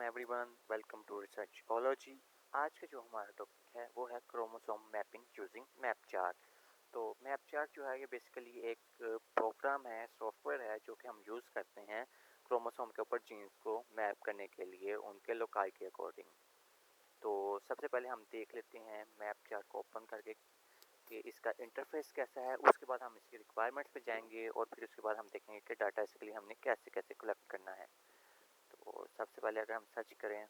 Everyone, welcome to रिसर्चोलॉजी। आज का जो हमारा टॉपिक है वो है chromosome mapping using map chart. तो मैप चार्ट जो है ये बेसिकली एक प्रोग्राम है, सॉफ्टवेयर है जो कि हम यूज़ करते हैं क्रोमोसोम के ऊपर जीन्स को मैप करने के लिए उनके लोकाई के अकॉर्डिंग। तो सबसे पहले हम देख लेते हैं मैप चार्ट को ओपन करके कि इसका इंटरफेस कैसा है। उसके बाद हम इसकी रिक्वायरमेंट्स पे जाएंगे और फिर उसके बाद हम देखेंगे कि डाटा इसके लिए हमने कैसे कैसे कलेक्ट करना है। तो सबसे पहले अगर हम सर्च करें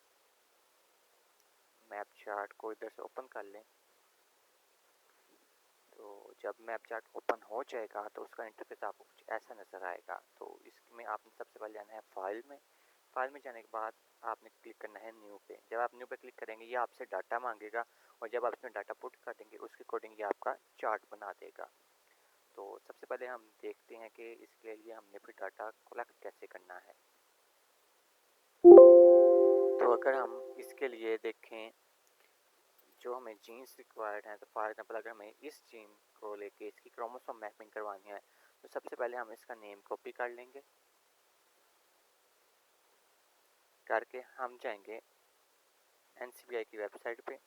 मैप चार्ट को, इधर से ओपन कर लें, तो जब मैप चार्ट ओपन हो जाएगा तो उसका इंटरफेस आपको कुछ ऐसा नज़र आएगा। तो इसमें आपने सबसे पहले जाना है फाइल में जाने के बाद आपने क्लिक करना है न्यू पे। जब आप न्यू पे क्लिक करेंगे ये आपसे डाटा मांगेगा और जब आप इसमें डाटा पुट कर देंगे उसके अकॉर्डिंग ये आपका चार्ट बना देगा। तो सबसे पहले हम देखते हैं कि इसके लिए हमने फिर डाटा कलेक्ट कैसे करना है। तो अगर हम इसके लिए देखें जो हमें जीन्स रिक्वायर्ड हैं, तो फॉर एग्जांपल अगर हमें इस जीन को लेके इसकी क्रोमोसोम मैपिंग करवानी है तो सबसे पहले हम इसका नेम कॉपी कर लेंगे। करके हम जाएंगे NCBI की वेबसाइट पे।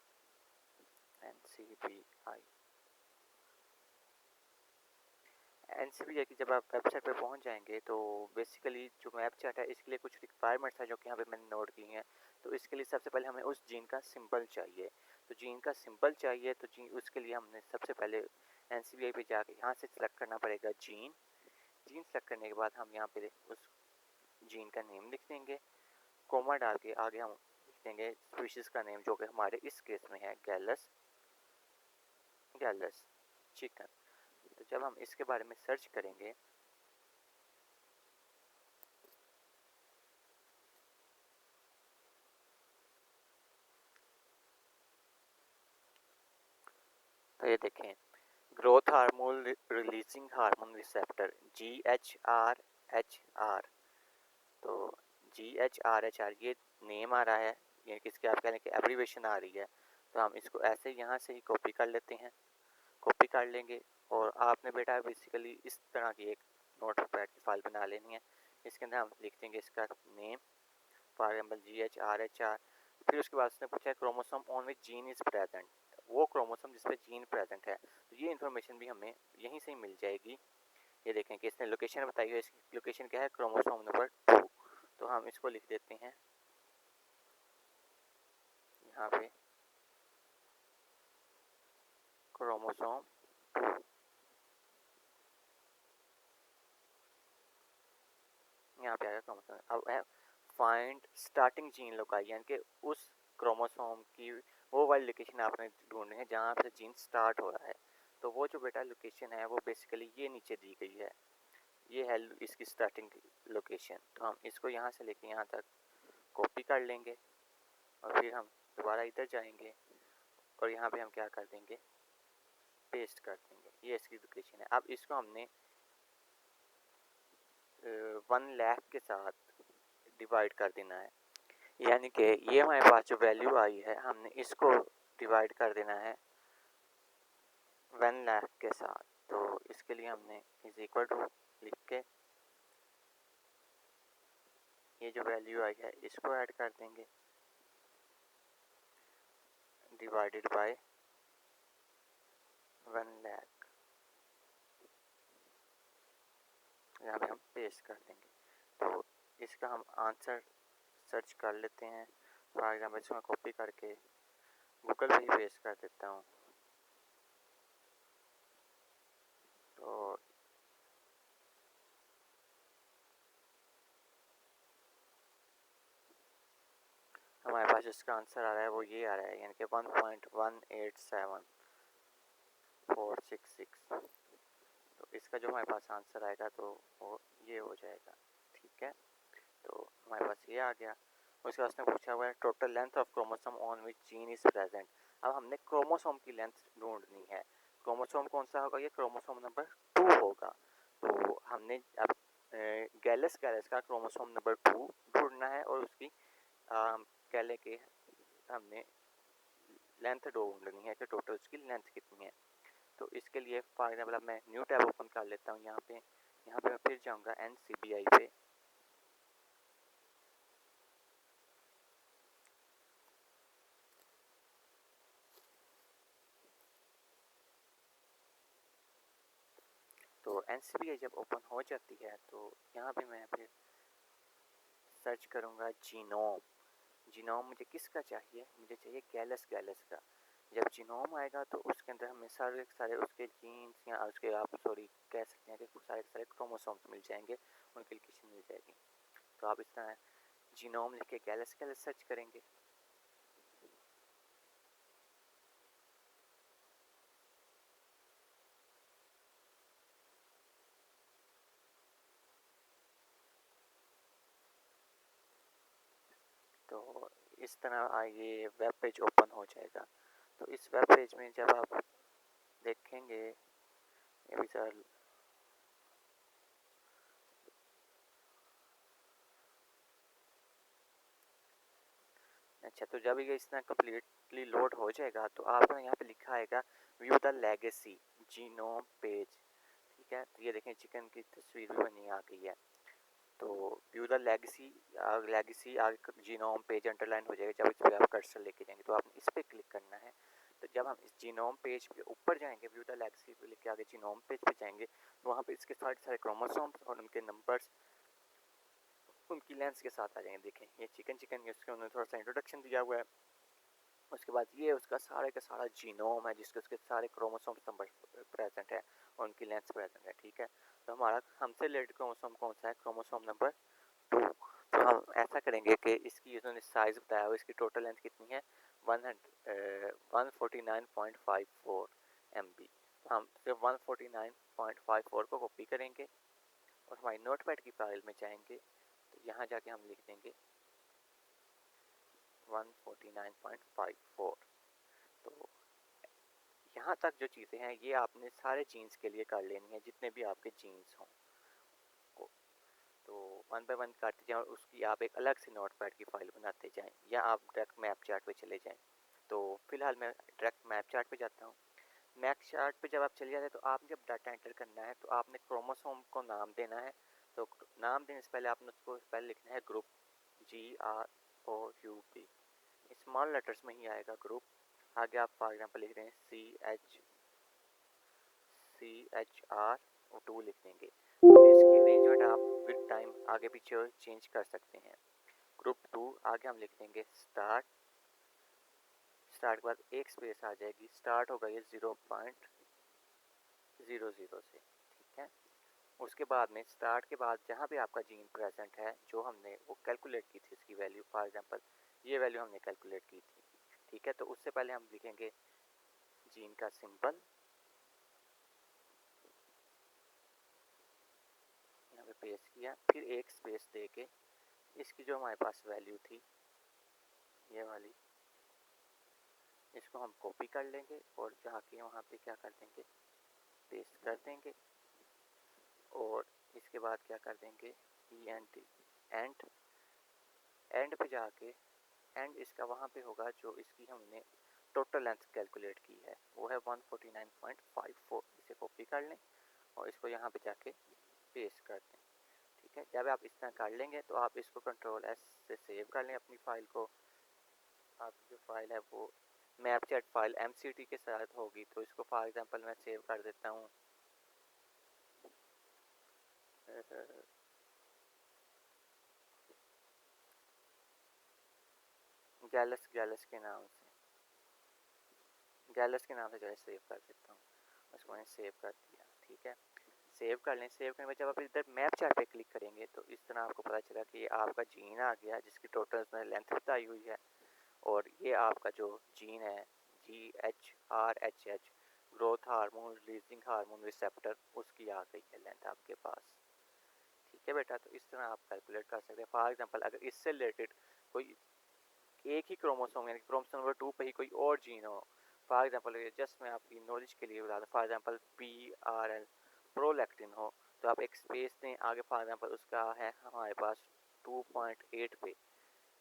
NCBI की जब आप वेबसाइट पे पहुंच जाएंगे तो बेसिकली जो मैप चार्ट है इसके लिए कुछ रिक्वायरमेंट्स है जो कि यहाँ पे मैंने नोट की हैं। तो इसके लिए सबसे पहले हमें उस जीन का सिंबल चाहिए। तो जीन का सिंबल चाहिए तो उसके लिए हमने सबसे पहले NCBI पे जाके यहाँ से सिलेक्ट करना पड़ेगा जीन सेलेक्ट करने के बाद हम यहाँ पे उस जीन का नेम लिख देंगे, कोमा डाल के आगे हम लिख देंगे स्पीशीज का नेम जो कि हमारे इस केस में है गैलस चिकन। तो जब हम इसके बारे में सर्च करेंगे तो ये देखें growth hormone releasing hormone receptor GHRHR। तो GHRHR ये नेम आ रहा है, ये किसके आप कह लें कि एब्रीवेशन आ रही है। तो हम इसको ऐसे यहाँ से ही कॉपी कर लेते हैं, कॉपी कर लेंगे और आपने बेटा बेसिकली इस तरह की एक नोटपैड की फाइल बना लेनी है। इसके अंदर हम लिख देंगे इसका नेम, फॉर एग्जाम्पल GHRHR। फिर उसके बाद उसने पूछा है chromosome on which gene is present, वो क्रोमोसोम जिसपे जीन प्रेजेंट है। तो ये इन्फॉर्मेशन भी हमें यहीं से ही मिल जाएगी। ये देखें कि इसने लोकेशन बताई है, इसकी लोकेशन क्या है क्रोमोसोम नंबर 2। तो हम इसको लिख देते हैं यहाँ पे क्रोमोसोम 2। यहाँ पे आएगा क्रोमोसोम। अब है फाइंड स्टार्टिंग जीन लोकाई, यानी कि उस क्रोमोसोम की वो वाली लोकेशन आपने ढूंढनी है जहाँ से जीन स्टार्ट हो रहा है। तो वो जो बेटा लोकेशन है वो बेसिकली ये नीचे दी गई है, ये है इसकी स्टार्टिंग लोकेशन। तो हम इसको यहाँ से लेके यहाँ तक कॉपी कर लेंगे और फिर हम दोबारा इधर जाएंगे और यहाँ पे हम क्या कर देंगे, पेस्ट कर देंगे। ये इसकी लोकेशन है। अब इसको हमने 1 लाख के साथ डिवाइड कर देना है, यानी कि ये हमारे पास जो वैल्यू आई है हमने इसको डिवाइड कर देना है 1 लाख के साथ। तो इसके लिए हमने इज इक्वल टू लिख के ये जो वैल्यू आई है इसको ऐड कर देंगे डिवाइडेड बाय 1 लाख, यहाँ पे हम पेस्ट कर देंगे। तो इसका हम आंसर सर्च कर लेते हैं। फॉर एग्जाम्पल इसको कॉपी करके गूगल पे ही पेस्ट कर देता हूँ। तो हमारे पास इसका आंसर आ रहा है वो ये आ रहा है, यानी कि 1.187,466। तो इसका जो हमारे पास आंसर आएगा तो वो ये हो जाएगा, ठीक है। तो हमारे पास ये आ गया। उसके बाद उसने पूछा हुआ है total length of chromosome on which gene is present. अब हमने क्रोमोसोम की लेंथ ढूंढनी है। क्रोमोसोम कौन सा होगा, ये क्रोमोसोम नंबर 2 होगा। तो हमने अब गैलस का क्रोमोसोम नंबर 2 ढूंढना है और उसकी कह लें कि हमने लेंथ ढूंढनी है कि टोटल उसकी लेंथ कितनी है। तो इसके लिए फॉर एग्जाम्पल अब मैं न्यू टैब ओपन कर लेता हूँ। यहाँ पे मैं फिर जाऊँगा NCBI पे। NCBI जब ओपन हो जाती है तो यहाँ पे मैं फिर सर्च करूँगा जीनोम। जीनोम मुझे किसका चाहिए, मुझे चाहिए गैलस का। जब जीनोम आएगा तो उसके अंदर हमें सारे सारे उसके जीन्स या उसके आप सॉरी कह सकते हैं कि सारे सारे क्रोमोसोम्स मिल जाएंगे, उनकी लोकेशन मिल जाएगी। तो आप इस तरह जीनोम लिख के गैलस सर्च करेंगे। तो इस तरह ये वेब पेज ओपन हो जाएगा। तो इस वेब पेज में जब आप देखेंगे ये भी सर अच्छा, तो जब ये इस तरह कम्प्लीटली लोड हो जाएगा तो आपको यहाँ पे लिखा आएगा view the legacy genome page. ठीक है, तो ये देखें चिकन की तस्वीर भी बनी आ गई है। तो व्यू द लेगेसी आगे जीनोम पेज अंडरलाइन हो जाएगा जब इस पर आप कर्सर लेके जाएंगे। तो आपने इस पर क्लिक करना है। तो जब हम इस जीनोम पेज के ऊपर जाएंगे, व्यू द लेगेसी पे लेके आगे जीनोम पेज पे जाएंगे, तो वहाँ पे इसके सारे सारे क्रोमोसोम्स और उनके नंबर्स उनकी लेंस के साथ आ जाएंगे। देखें ये चिकन है, उसके उन्होंने थोड़ा सा इंट्रोडक्शन दिया हुआ है। उसके बाद ये उसका सारे का सारा जीनोम है जिसके उसके सारे क्रोमोसोम्स नंबर प्रेजेंट है और उनकी लेंथ प्रेजेंट है। ठीक है, तो हमारा हमसे रिलेटेड क्रोमोसोम कौन सा है, क्रोमोसोम नंबर 2। तो हम ऐसा करेंगे कि इसकी उन्होंने साइज बताया हुआ, इसकी टोटल लेंथ कितनी है 149.54 MB। तो हम सिर्फ 149.54 को कॉपी करेंगे और हमारी नोटपैड की फाइल में जाएंगे। तो यहाँ जाके हम लिख देंगे 149.54। तो यहाँ तक जो चीज़ें हैं ये आपने सारे जीन्स के लिए कर लेनी है, जितने भी आपके जीन्स हों। तो वन बाय वन करते जाएं और उसकी आप एक अलग से नोटपैड की फाइल बनाते जाएं, या आप डायरेक्ट मैप चार्ट पे चले जाएं। तो फिलहाल मैं डायरेक्ट मैप चार्ट पे जाता हूँ। मैप चार्ट पे जब आप चले जाते हैं तो आपने जब डाटा एंटर करना है तो आपने क्रोमोसोम को नाम देना है। तो नाम देने से पहले आपने उसको पहले लिखना है ग्रुप, GROUP, स्मॉल लेटर्स में ही आएगा ग्रुप। आगे आप फॉर एग्जांपल लिख रहे हैं CHR2 लिख देंगे। तो इसकी अरेंजमेंट आप विद टाइम आगे पीछे चेंज कर सकते हैं। ग्रुप 2 आगे हम लिख देंगे स्टार्ट के बाद एक स्पेस आ जाएगी, स्टार्ट होगा ये 0.00 से। ठीक है, उसके बाद में स्टार्ट के बाद जहाँ भी आपका जीन प्रेजेंट है जो हमने वो कैलकुलेट की थी इसकी वैल्यू, फॉर एग्जांपल ये वैल्यू हमने कैलकुलेट की थी। ठीक है, तो उससे पहले हम लिखेंगे जीन का सिंबल, यहाँ पे पेस्ट किया, फिर एक स्पेस दे के इसकी जो हमारे पास वैल्यू थी ये वाली, इसको हम कॉपी कर लेंगे और जाके वहाँ पे क्या कर देंगे पेस्ट कर देंगे। और इसके बाद क्या कर देंगे एंड पे जाके एंड इसका वहाँ पे होगा जो इसकी हमने टोटल लेंथ कैलकुलेट की है वो है 149.54। इसे कॉपी कर लें और इसको यहाँ पे जाके पेस्ट कर दें। ठीक है, जब आप इस तरह कर लेंगे तो आप इसको Ctrl+S से सेव कर लें अपनी फाइल को। आपकी जो फाइल है वो मैपचैट फाइल MCT के साथ होगी। तो इसको फॉर एग्जांपल मैं सेव कर देता हूँ गैलस के नाम से जो है सेव कर देता हूँ। उसको मैंने सेव कर दिया। ठीक है, सेव कर लें। सेव करने के बाद जब आप इधर मैप चार्ट पे क्लिक करेंगे तो इस तरह आपको पता चला कि आपका जीन आ गया जिसकी टोटल उसमें लेंथ बताई हुई है। और ये आपका जो जीन है GHRHH growth hormone releasing hormone receptor, उसकी आ गई है लेंथ आपके पास। ठीक है बेटा, तो इस तरह आप कैलकुलेट कर सकते हैं। फॉर एग्जांपल अगर इससे रिलेटेड कोई एक ही क्रोमोसोम यानी क्रोमोसोम नंबर 2 पे ही कोई और जीन हो, फॉर एग्जांपल जस्ट मैं आपकी नॉलेज के लिए बता दूं, फॉर एग्जांपल PRL प्रोलैक्टिन हो तो आप एक स्पेस दें आगे, फॉर एग्जांपल उसका है हमारे पास 2.8 पे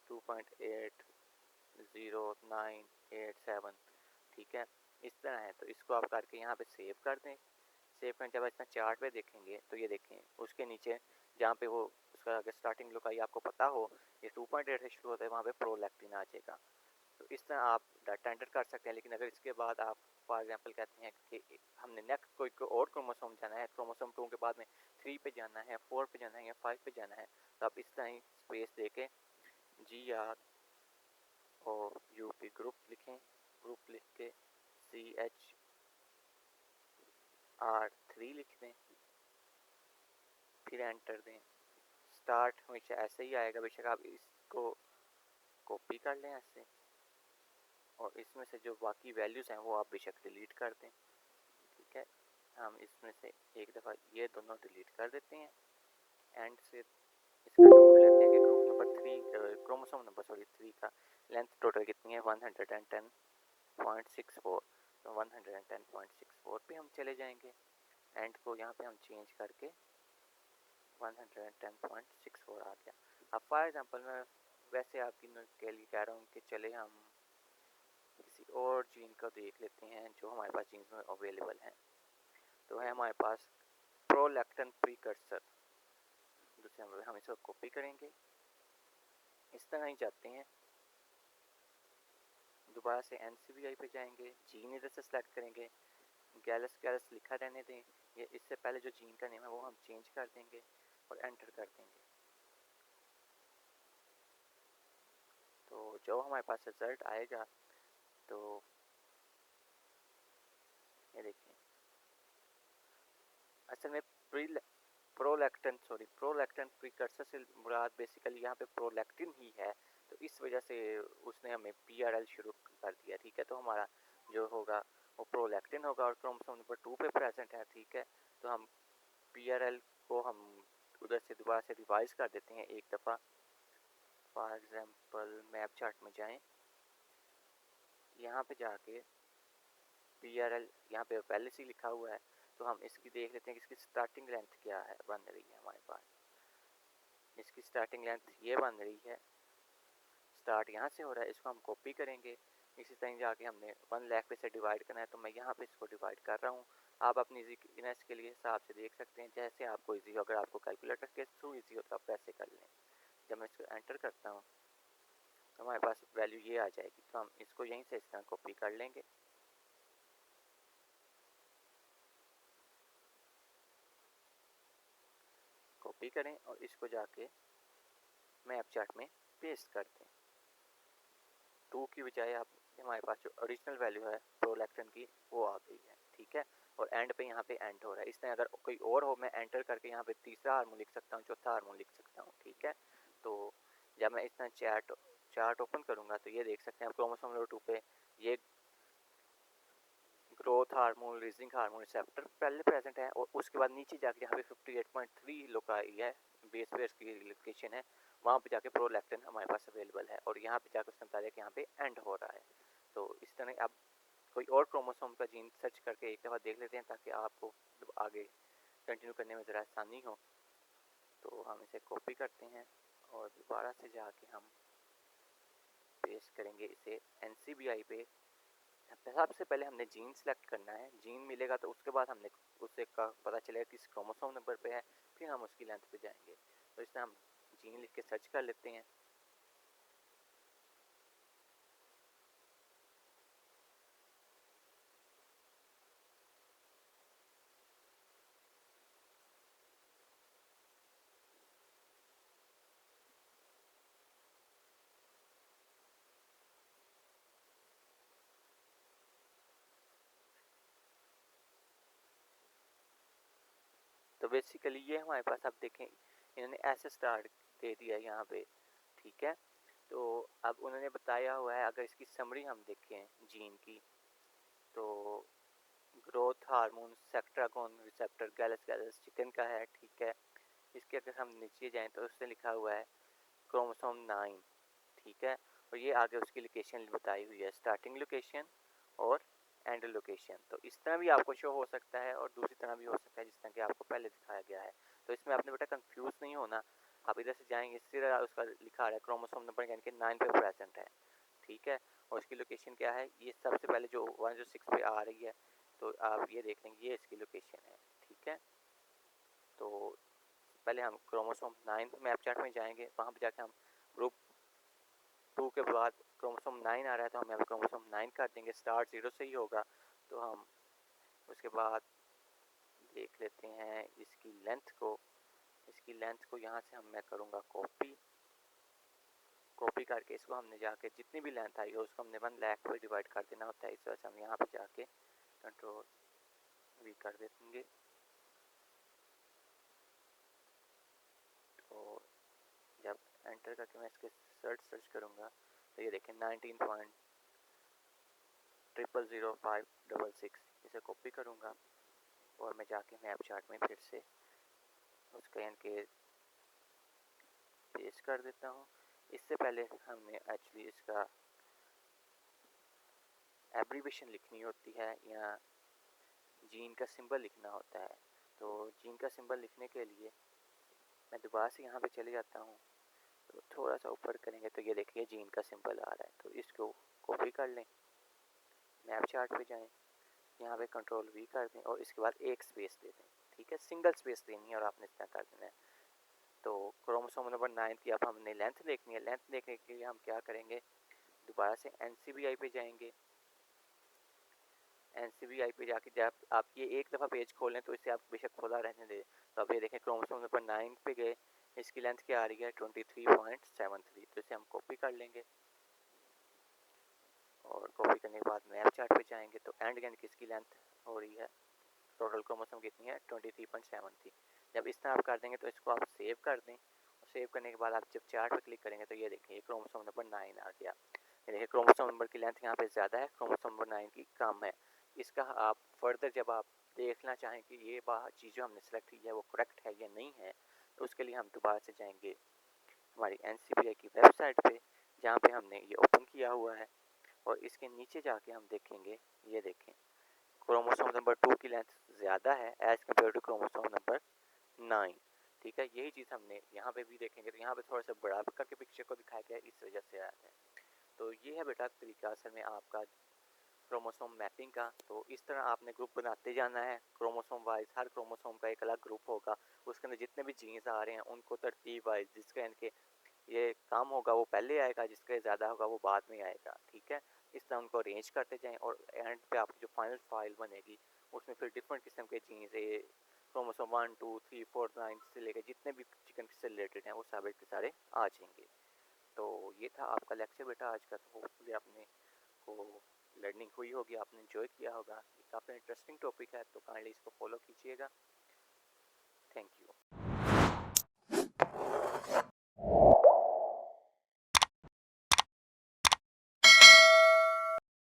2.80987। ठीक है, इस तरह है। तो इसको आप करके यहाँ पे सेव कर दें। सेव करने जब इसमें चार्ट पे देखेंगे तो ये देखें उसके नीचे जहाँ पे वो उसका अगर स्टार्टिंग लुक आई आपको पता हो ये 2.8 से शुरू होता है, वहाँ पे प्रोलैक्टिन आ जाएगा। तो इस तरह आप डाटा एंटर कर सकते हैं। लेकिन अगर इसके बाद आप फॉर एग्जांपल कहते हैं कि हमने नेक्स्ट कोई और क्रोमोसोम जाना है, क्रोमोसोम 2 के बाद में 3 पे जाना है, 4 पे जाना है या 5 पे जाना है, तो आप इस तरह ही स्पेस दे के GROUP ग्रुप लिखें, ग्रुप लिख के CHR3 लिख दें, फिर एंटर दें। स्टार्ट हमेशा ऐसे ही आएगा, बेशक आप इसको कॉपी कर लें ऐसे, और इसमें से जो बाकी वैल्यूज़ हैं वो आप बेशक डिलीट कर दें। ठीक है, हम इसमें से एक दफ़ा ये दोनों डिलीट कर देते हैं। एंड से इसका ढूंढ लेते हैं कि ग्रुप नंबर 3 क्रोमोसोम नंबर 3 का लेंथ टोटल कितनी है, 110.64। तो 110.64 पे हम चले जाएंगे। एंड को यहाँ पे हम चेंज करके 110.64 आ गया। अब फॉर एग्जांपल मैं वैसे आपकी के लिए कह रहा हूँ कि चले हम किसी और जीन को देख लेते हैं जो हमारे पास जीन में अवेलेबल है। तो है हमारे पास प्रोलैक्टिन प्रीकर्सर, दूसरे नंबर हम इसको कॉपी करेंगे, इस तरह ही जाते हैं, दोबारा से NCBI पे जाएंगे, जीन इधर से सेलेक्ट करेंगे, गैलस लिखा रहने दें, ये इससे पहले जो जीन का नेम है वो हम चेंज कर देंगे और एंटर कर देंगे। तो जो हमारे पास रिजल्ट आएगा, तो ये देखिए, असल में प्रोलैक्टिन प्रीकर्सर से मुराद बेसिकली यहाँ पे प्रोलैक्टिन ही है, तो इस वजह से उसने हमें PRL शुरू कर दिया। ठीक है, तो हमारा जो होगा वो प्रोलैक्टिन होगा और क्रोमोसोम नंबर 2 पे प्रेजेंट है। ठीक है, तो हम PRL को हम उधर से दोबारा से रिवाइज कर देते हैं एक दफ़ा। फॉर एग्जांपल मैप चार्ट में जाएं, यहाँ पे जाके PRL यहाँ पे पहले से लिखा हुआ है, तो हम इसकी देख लेते हैं कि इसकी स्टार्टिंग लेंथ क्या है बन रही है हमारे पास। इसकी स्टार्टिंग लेंथ ये बन रही है, स्टार्ट यहाँ से हो रहा है, इसको हम कॉपी करेंगे। इसी तरह जाके हमने 1 लाख पे से डिवाइड करना है, तो मैं यहाँ पे इसको डिवाइड कर रहा हूँ। आप अपनी इजीनेस के लिए हिसाब से देख सकते हैं, जैसे आपको इजी हो। अगर आपको कैलकुलेटर के थ्रू इजी हो तो आप वैसे कर लें। जब मैं इसको एंटर करता हूँ तो हमारे पास वैल्यू ये आ जाएगी, तो हम इसको यहीं से इस तरह कॉपी कर लेंगे। कॉपी करें और इसको जाके मैप चार्ट में पेस्ट कर दें। 2 की बजाय आप हमारे पास जो ओरिजिनल वैल्यू है प्रोलैक्टिन की वो आ गई है। ठीक है, और एंड पे यहाँ पे एंड हो रहा है। इसमें अगर कोई और हो, मैं एंटर करके यहाँ पे तीसरा हार्मोन लिख सकता हूँ, चौथा हार्मोन लिख सकता हूँ। ठीक है, तो जब मैं इस तरह चार्ट ओपन करूँगा तो ये देख सकते हैं क्रोमोसोम नंबर 2 पे ये growth hormone, releasing hormone receptor पहले प्रेजेंट है, और उसके बाद नीचे जाके यहाँ पे 58.3 लोकाई है, बेस पेयर की लोकेशन है, वहाँ पे जाके प्रोलैक्टिन हमारे पास अवेलेबल है, और यहाँ पे जाकर उसने बताया कि यहाँ पे एंड हो रहा है। तो इस तरह आप कोई और क्रोमोसोम का जीन सर्च करके एक दफ़ा देख लेते हैं, ताकि आपको आगे कंटिन्यू करने में ज़रा आसानी हो। तो हम इसे कॉपी करते हैं और दोबारा से जाके हम पेस्ट करेंगे इसे NCBI पे। सबसे पहले हमने जीन सेलेक्ट करना है, जीन मिलेगा तो उसके बाद हमने उससे का पता चलेगा किस क्रोमोसोम नंबर पे है, फिर हम उसकी लेंथ पे जाएंगे। तो इसमें हम जीन लिख के सर्च कर लेते हैं। तो बेसिकली ये हमारे पास, आप देखें इन्होंने ऐसे स्टार्ट दे दिया यहाँ पे। ठीक है, तो अब उन्होंने बताया हुआ है, अगर इसकी समरी हम देखें जीन की, तो ग्रोथ हार्मोन सेक्ट्रागोन रिसेप्टर गैलस चिकन का है। ठीक है, इसके अगर हम नीचे जाएं तो उसने लिखा हुआ है क्रोमोसोम 9। ठीक है, और ये आगे उसकी लोकेशन बताई हुई है, स्टार्टिंग लोकेशन और एंड लोकेशन। तो इस तरह भी आपको शो हो सकता है और दूसरी तरह भी हो सकता है जिस तरह कि आपको पहले दिखाया गया है। तो इसमें आपने बेटा कंफ्यूज नहीं होना, आप इधर से जाएंगे, सीधा उसका लिखा रहा है क्रोमोसोम नंबर यानी कि 9 पे प्रेजेंट है। ठीक है, और उसकी लोकेशन क्या है, ये सबसे पहले जो 106 पे आ रही है, तो आप ये देख लेंगे ये इसकी लोकेशन है। ठीक है, तो पहले हम क्रोमोसोम 9 मैप चार्ट में जाएंगे, वहाँ पर जाके हम ग्रुप 2 के बाद क्रोमोसोम 9 आ रहा है तो हम यहाँ पे क्रोमोसोम 9 कर देंगे, स्टार्ट 0 से ही होगा। तो हम उसके बाद देख लेते हैं इसकी लेंथ को यहाँ से मैं करूँगा कॉपी करके इसको हमने जाके जितनी भी लेंथ आई है उसको हमने 1 लाख पे डिवाइड कर देना होता है। इस वजह से हम यहाँ पे जाके कंट्रोल वी कर देंगे। तो जब एंटर करके मैं इसके सर्च करूँगा तो ये देखें 19.000566 इसे कॉपी करूँगा और मैं जाके मैप चार्ट में फिर से उसका इनके पेस्ट कर देता हूँ। इससे पहले हमने एक्चुअली इसका एब्रीवेशन लिखनी होती है या जीन का सिंबल लिखना होता है। तो जीन का सिंबल लिखने के लिए मैं दोबारा से यहाँ पे चले जाता हूँ, तो थोड़ा सा ऊपर करेंगे तो ये देखिए जीन का सिंबल आ रहा है। तो इसको कॉपी कर लें, मैप चार्ट पे जाएं, यहाँ पे कंट्रोल वी कर दें और इसके बाद एक स्पेस दे दें। ठीक है, सिंगल स्पेस देनी है और आपने इतना कर देना है। तो क्रोमोसोम नंबर 9 की अब हमने लेंथ देखनी है। लेंथ देखने के लिए हम क्या करेंगे, दोबारा से NCBI पे जाएंगे। NCBI पे जाके जब आप ये एक दफ़ा पेज खोलें तो इसे आप बेशक खोला रहने दें। तो अब ये देखें क्रोमोसोम नंबर 9 पे गए, इसकी लेंथ क्या आ रही है 23.73। तो इसे हम कॉपी कर लेंगे और कॉपी करने के बाद मैप चार्ट पे जाएंगे तो एंड की इसकी लेंथ हो रही है, टोटल क्रोमोसोम कितनी है 23.73। जब इस तरह आप कर देंगे तो इसको आप सेव कर दें और सेव करने के बाद आप जब चार्ट पे क्लिक करेंगे तो ये देखिए क्रोमोसोम नंबर 9 आ गया। ये देखिए क्रोमोसोम नंबर की लेंथ यहाँ पे ज़्यादा है, क्रोमोसोम नंबर 9 की कम है। इसका आप फर्दर जब आप देखना चाहें कि ये चीज़ जो हमने सेलेक्ट की है वो करेक्ट है या नहीं है, तो उसके लिए हम दोबारा से जाएंगे हमारी NCBI की वेबसाइट पे जहाँ पे हमने ये ओपन किया हुआ है और इसके नीचे जाके हम देखेंगे, ये देखें क्रोमोसोम नंबर 2 की लेंथ ज़्यादा है as compare to chromosome number 9। ठीक है, यही चीज़ हमने यहाँ पे भी देखेंगे। तो यहाँ पे थोड़ा सा बड़ा करके पिक्चर को दिखाया गया, इस वजह से आया है। तो ये है बेटा तरीका असल में आपका क्रोमोसोम मैपिंग का। तो इस तरह आपने ग्रुप बनाते जाना है क्रोमोसोम वाइज। हर क्रोमोसोम का एक अलग ग्रुप होगा, उसके अंदर जितने भी जीन्स आ रहे हैं उनको तरतीब वाइज, जिसका इनके ये कम होगा वो पहले आएगा, जिसका ज़्यादा होगा वो बाद में आएगा। ठीक है, इस तरह उनको अरेंज करते जाएं और एंड पे आपकी जो फाइनल फाइल बनेगी उसमें फिर डिफरेंट किस्म के जीन्स क्रोमोसोम 1 2 3 4 9 से लेकर जितने भी चिकन से रिलेटेड हैं वो सारे के सारे आ जाएंगे। तो ये था आपका लेक्चर बेटा आज का। तो होपफुली आपने को लर्निंग हुई होगी, आपने एंजॉय किया होगा। ये काफ़ी इंटरेस्टिंग टॉपिक है, तो काइंडली इसको फॉलो कीजिएगा।